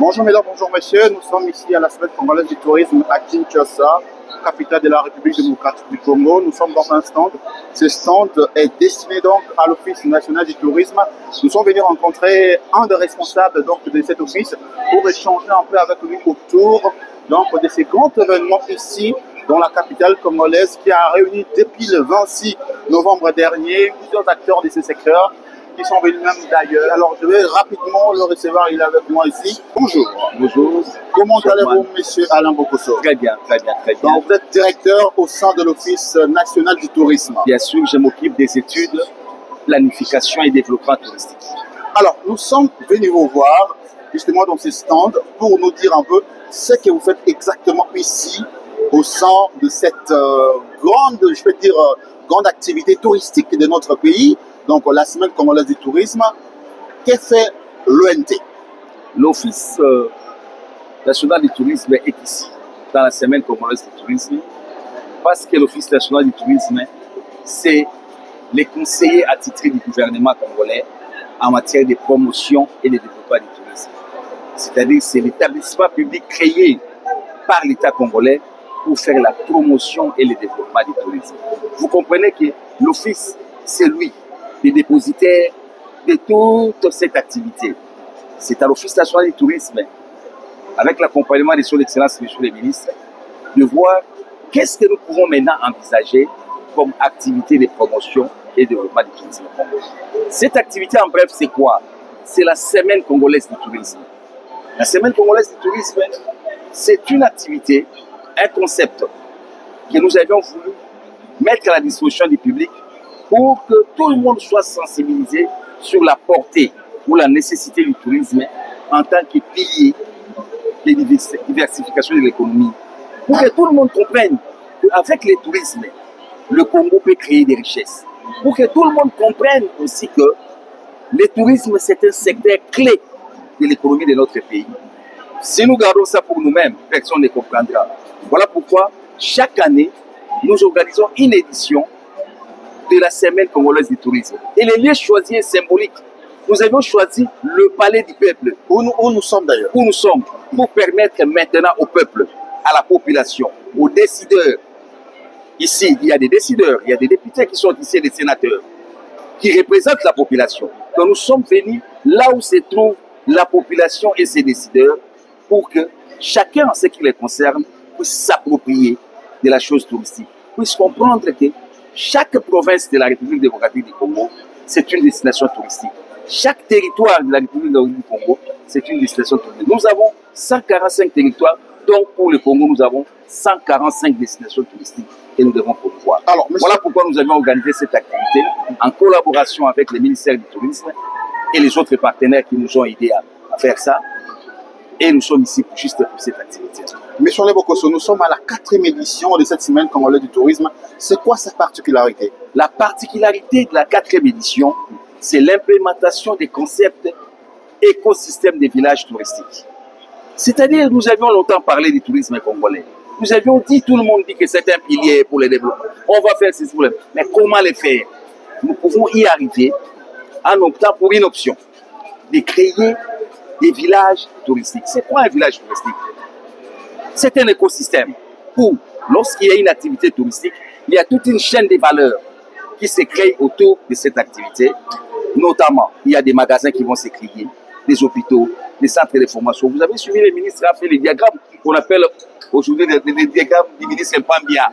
Bonjour mesdames, bonjour messieurs, nous sommes ici à la semaine congolaise du tourisme à Kinshasa, capitale de la République démocratique du Congo. Nous sommes dans un stand. Ce stand est destiné donc à l'Office national du tourisme. Nous sommes venus rencontrer un des responsables donc, de cet office pour échanger un peu avec lui autour donc, de ces grands événements ici dans la capitale congolaise qui a réuni depuis le 26 novembre dernier plusieurs acteurs de ce secteur qui sont venus même d'ailleurs. Alors, je vais rapidement le recevoir, il est avec moi ici. Bonjour. Bonjour. Comment allez-vous, monsieur Alain Bokosso? Très bien, très bien, très bien. Donc, vous êtes directeur au sein de l'Office national du tourisme. Bien sûr, je m'occupe des études, planification et développement touristique. Alors, nous sommes venus vous voir, justement, dans ce stand, pour nous dire un peu ce que vous faites exactement ici, au sein de cette grande, je peux dire, grande activité touristique de notre pays. Donc, la semaine congolaise du tourisme. Qu'est-ce que fait l'ONT? L'Office national du tourisme est ici, dans la semaine congolaise du tourisme, parce que l'Office national du tourisme, c'est les conseillers attitrés du gouvernement congolais en matière de promotion et de développement du tourisme. C'est-à-dire c'est l'établissement public créé par l'État congolais pour faire la promotion et le développement du tourisme. Vous comprenez que l'Office, c'est lui, le dépositaire de toute cette activité. C'est à l'Office national du tourisme, avec l'accompagnement de son Excellence, Monsieur le ministre, de voir qu'est-ce que nous pouvons maintenant envisager comme activité de promotion et de développement du tourisme. Cette activité, en bref, c'est quoi? C'est la semaine congolaise du tourisme. La semaine congolaise du tourisme, c'est une activité, un concept que nous avions voulu mettre à la disposition du public pour que tout le monde soit sensibilisé sur la portée ou la nécessité du tourisme en tant que pilier de diversification de l'économie. Pour que tout le monde comprenne qu'avec le tourisme, le Congo peut créer des richesses. Pour que tout le monde comprenne aussi que le tourisme, c'est un secteur clé de l'économie de notre pays. Si nous gardons ça pour nous-mêmes, personne ne comprendra. Voilà pourquoi, chaque année, nous organisons une édition de la semaine congolaise du tourisme. Et le lieu choisi est symbolique. Nous avions choisi le palais du peuple. Où nous sommes d'ailleurs. Où nous sommes, pour permettre maintenant au peuple, à la population, aux décideurs. Ici, il y a des décideurs, il y a des députés qui sont ici, des sénateurs, qui représentent la population. Donc nous sommes venus là où se trouve la population et ses décideurs pour que chacun, en ce qui les concerne, puisse s'approprier de la chose touristique, puisse comprendre que chaque province de la République démocratique du Congo, c'est une destination touristique. Chaque territoire de la République démocratique du Congo, c'est une destination touristique. Nous avons 145 territoires, donc pour le Congo, nous avons 145 destinations touristiques que nous devons promouvoir. Alors, voilà pourquoi nous avions organisé cette activité en collaboration avec le ministère du Tourisme et les autres partenaires qui nous ont aidés à faire ça. Et nous sommes ici juste pour cette activité. Monsieur Bokosso, nous sommes à la 4e édition de cette semaine congolaise du tourisme. C'est quoi sa particularité? La particularité de la 4e édition, c'est l'implémentation des concepts écosystème des villages touristiques. C'est-à-dire, nous avions longtemps parlé du tourisme congolais. Nous avions dit, tout le monde dit que c'est un pilier pour le développement. On va faire ces problèmes. Mais comment les faire? Nous pouvons y arriver en optant pour une option, de créer des villages touristiques. C'est quoi un village touristique? C'est un écosystème où, lorsqu'il y a une activité touristique, il y a toute une chaîne de valeurs qui se crée autour de cette activité. Notamment, il y a des magasins qui vont se créer, des hôpitaux, des centres de formation. Vous avez suivi, le ministre a fait les diagrammes qu'on appelle aujourd'hui les diagrammes du ministre Mpambia.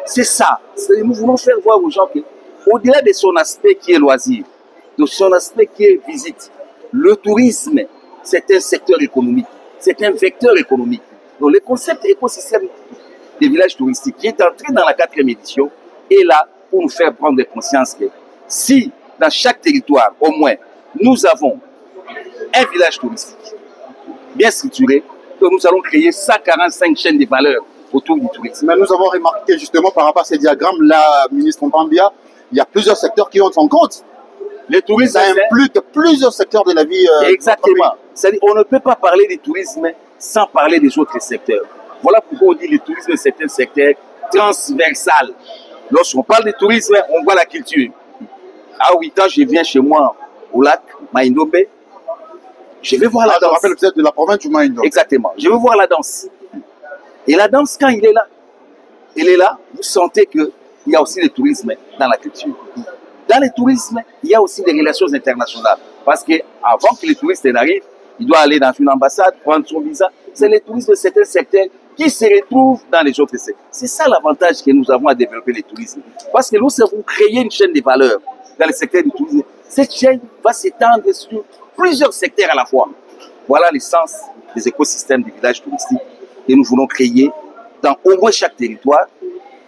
C'est ça. Nous voulons faire voir aux gens qu'au-delà de son aspect qui est loisir, de son aspect qui est visite, le tourisme, c'est un secteur économique, c'est un vecteur économique. Donc le concept écosystème des villages touristiques qui est entré dans la 4e édition est là pour nous faire prendre conscience que si dans chaque territoire, au moins, nous avons un village touristique bien structuré, que nous allons créer 145 chaînes de valeur autour du tourisme. Mais nous avons remarqué justement par rapport à ces diagrammes, là, ministre Mpambia, il y a plusieurs secteurs qui entrent en compte. Le tourisme implique plusieurs secteurs de la vie. Exactement. C'est-à-dire on ne peut pas parler du tourisme sans parler des autres secteurs. Voilà pourquoi on dit que le tourisme, c'est un secteur transversal. Lorsqu'on parle de tourisme, on voit la culture. À 8 ans, je viens chez moi au lac Maïndombe. Je vais voir la Je danse. rappelle que vous êtes de la province du Maïndo. Exactement. Je veux voir la danse. Et la danse, quand il est là, vous sentez qu'il y a aussi le tourisme dans la culture. Dans le tourisme, il y a aussi des relations internationales. Parce qu'avant que les touristes n'arrivent, il doit aller dans une ambassade, prendre son visa. C'est le tourisme de certains secteurs qui se retrouvent dans les autres secteurs. C'est ça l'avantage que nous avons à développer le tourisme. Parce que nous avons créé une chaîne de valeur dans le secteur du tourisme. Cette chaîne va s'étendre sur plusieurs secteurs à la fois. Voilà l'essence des écosystèmes des villages touristiques que nous voulons créer dans au moins chaque territoire.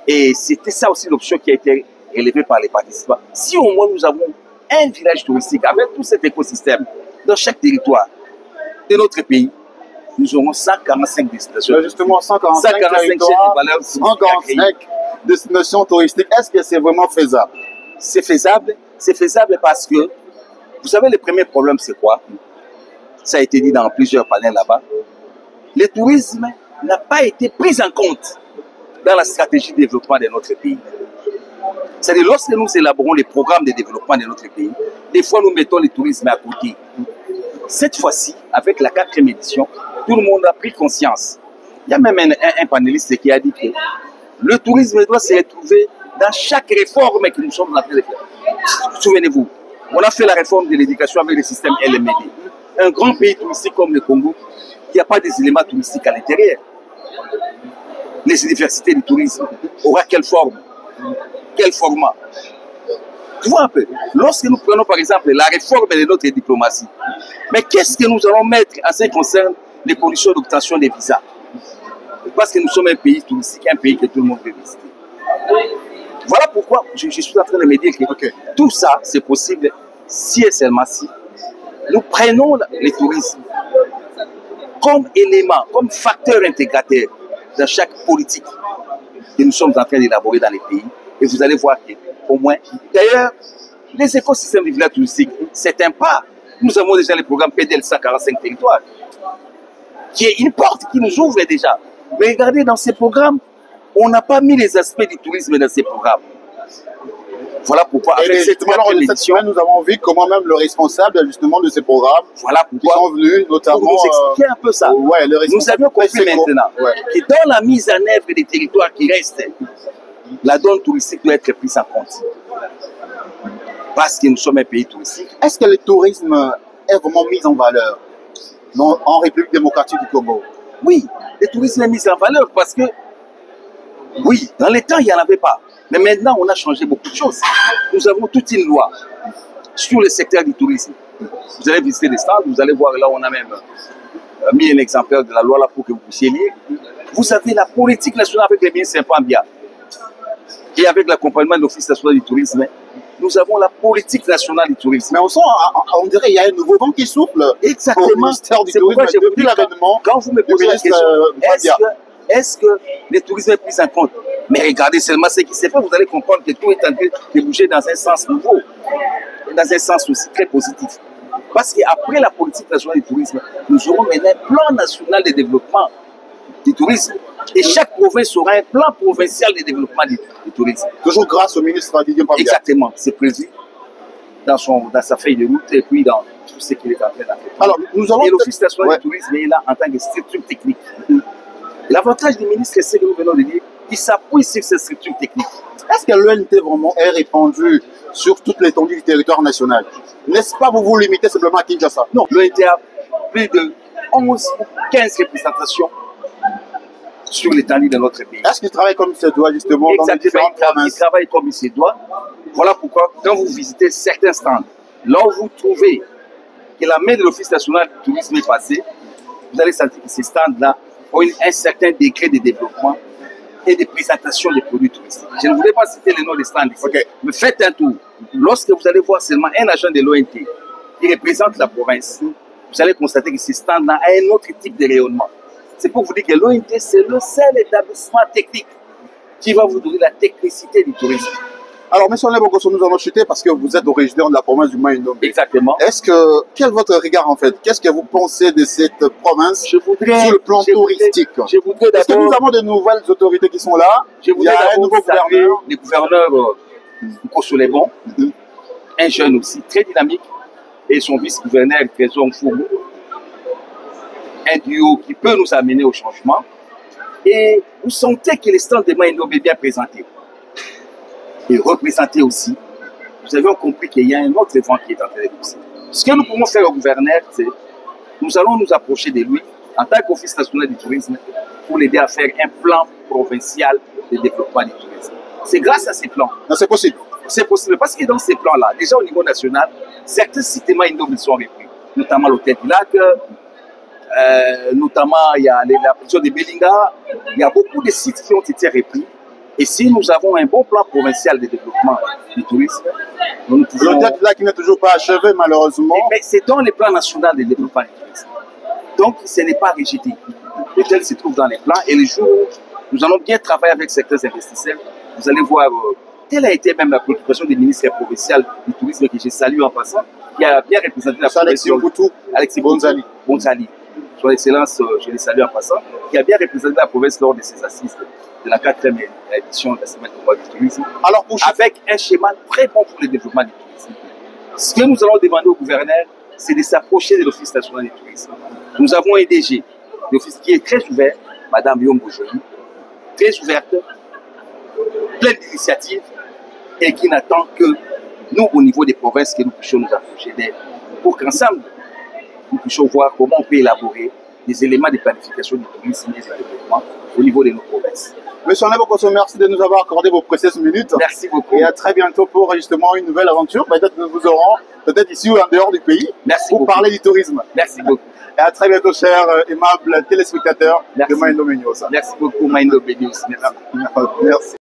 Et c'était ça aussi l'option qui a été élevée par les participants. Si au moins nous avons un village touristique avec tout cet écosystème dans chaque territoire de notre pays, nous aurons 145 destinations. Mais justement, 145 territoires, 145 destinations touristiques. Est-ce que c'est vraiment faisable? C'est faisable. C'est faisable parce que, vous savez, le premier problème, c'est quoi? Ça a été dit dans plusieurs panels là-bas. Le tourisme n'a pas été pris en compte dans la stratégie de développement de notre pays. C'est-à-dire, lorsque nous élaborons les programmes de développement de notre pays, des fois, nous mettons le tourisme à côté. Cette fois-ci, avec la 4e édition, tout le monde a pris conscience. Il y a même un panéliste qui a dit que le tourisme doit se retrouver dans chaque réforme que nous sommes en train de faire. Souvenez-vous, on a fait la réforme de l'éducation avec le système LMD. Un grand pays touristique comme le Congo, il n'y a pas des éléments touristiques à l'intérieur. Les universités du tourisme aura quelle forme? Quel format? Tu vois un peu. Lorsque nous prenons par exemple la réforme de notre diplomatie, mais qu'est-ce que nous allons mettre en ce qui concerne les conditions d'obtention des visas? Parce que nous sommes un pays touristique, un pays que tout le monde veut visiter. Voilà pourquoi je suis en train de me dire que tout ça, c'est possible si et seulement si nous prenons le tourisme comme élément, comme facteur intégrateur dans chaque politique que nous sommes en train d'élaborer dans les pays. Et vous allez voir qu'au moins, d'ailleurs, les écosystèmes du village touristique, c'est un pas. Nous avons déjà le programme PDL 145 territoires, qui est une porte qui nous ouvre déjà. Mais regardez, dans ces programmes, on n'a pas mis les aspects du tourisme dans ces programmes. Voilà pourquoi, avec cette édition, nous avons vu comment même le responsable justement de ces programmes, voilà pourquoi, qui sont venus notamment pour nous expliquer un peu ça. Nous avions compris maintenant que dans la mise en œuvre des territoires qui restent, la donne touristique doit être prise en compte. Parce que nous sommes un pays touristique. Est-ce que le tourisme est vraiment mis en valeur en République démocratique du Congo? Oui, le tourisme est mis en valeur parce que, oui, dans les temps, il n'y en avait pas. Mais maintenant, on a changé beaucoup de choses. Nous avons toute une loi sur le secteur du tourisme. Vous allez visiter les stands, vous allez voir là, on a même mis un exemplaire de la loi là pour que vous puissiez lire. Vous avez la politique nationale avec le ministre Saint-Pambia. Et avec l'accompagnement de l'Office national du tourisme, nous avons la politique nationale du tourisme. Mais on dirait qu'il y a un nouveau vent qui souffle. Exactement. Au ministère du tourisme depuis l'avènement. Quand vous me posez la question, est-ce que le tourisme est pris en compte? Mais regardez seulement ce qui s'est fait, vous allez comprendre que tout est en train de bouger dans un sens nouveau, dans un sens aussi très positif. Parce qu'après la politique nationale du tourisme, nous aurons maintenant un plan national de développement du tourisme. Et chaque province aura un plan provincial de développement du tourisme. Toujours grâce au ministre Didier Pambia. Exactement, c'est prévu dans sa feuille de route et puis dans tout ce qu'il est en train de faire. Alors, nous allons... Et l'Office national du tourisme est là en tant que structure technique. L'avantage du ministre, c'est ce que nous venons de dire, il s'appuie sur ces structures techniques. Est-ce que l'ONT vraiment est répandue sur toute l'étendue du territoire national? N'est-ce pas vous limitez simplement à Kinshasa? Non, l'ONT a plus de 11 ou 15 représentations sur l'étendue de notre pays. Est-ce qu'il travaille comme il se doit justement dans les différentes provinces? Il travaille comme il se doit. Voilà pourquoi, quand vous visitez certains stands, là où vous trouvez que la main de l'Office national du tourisme est passée, vous allez sentir que ces stands-là ont un certain degré de développement et de présentation des produits touristiques. Je ne voulais pas citer le nom des stands ici, mais faites un tour. Lorsque vous allez voir seulement un agent de l'ONT qui représente la province, vous allez constater que ces stands-là ont un autre type de rayonnement. C'est pour vous dire que l'ONT, c'est le seul établissement technique qui va vous donner la technicité du tourisme. Alors, M. Nebogoso, nous allons chuter parce que vous êtes originaire de la province du Maïndo. Exactement. Quel est votre regard en fait? Qu'est-ce que vous pensez de cette province sur le plan touristique? Est-ce que nous avons de nouvelles autorités qui sont là? Il y a un nouveau gouverneur. Le gouverneur Kosolebon, un jeune aussi très dynamique, et son vice-gouverneur Trésor Fourou, un duo qui peut nous amener au changement. Et vous sentez que les stands de Maindombe est bien présenté. Et représenté aussi. Nous avions compris qu'il y a un autre vent qui est en train de pousser. Ce que nous pouvons faire au gouverneur, c'est nous allons nous approcher de lui en tant qu'Office national du tourisme pour l'aider à faire un plan provincial de développement du tourisme. C'est grâce à ces plans. C'est possible. C'est possible parce que dans ces plans-là, déjà au niveau national, certains sites Maindombe sont repris, notamment l'hôtel du lac, notamment il y a la prison de Belinga, il y a beaucoup de sites qui ont été repris. Et si nous avons un bon plan provincial de développement du tourisme, nous pouvons... L'hôtel du lac qui n'est toujours pas achevé malheureusement. Mais c'est dans les plans nationaux de développement du tourisme. Donc ce n'est pas rejeté. L'hôtel se trouve dans les plans et le jour où nous allons bien travailler avec certains investisseurs, vous allez voir, telle a été même la préoccupation du ministre provincial du tourisme que je salue en passant, qui a bien représenté la province. Alexis Bonzali. Son Excellence, je le salue en passant, qui a bien représenté la province lors de ses assises de la 4e édition de la Semaine du tourisme. Alors, avec un schéma très bon pour le développement du tourisme. Ce que nous allons demander au gouverneur, c'est de s'approcher de l'Office national du tourisme. Nous avons un DG, l'office qui est très ouvert, Madame Yombo Joly, très ouverte, pleine d'initiatives et qui n'attend que nous, au niveau des provinces, que nous puissions nous approcher d'elle pour qu'ensemble, nous puissions voir comment on peut élaborer des éléments de planification du tourisme et du développement au niveau de nos provinces. Monsieur Anabokoso, merci de nous avoir accordé vos précieuses minutes. Merci beaucoup. Et à très bientôt pour justement une nouvelle aventure. Peut-être que nous vous aurons, peut-être ici ou en dehors du pays, pour parler du tourisme. Merci beaucoup. Et à très bientôt, chers aimables téléspectateurs de Maindombe News. Merci beaucoup, Maindombe News. Merci.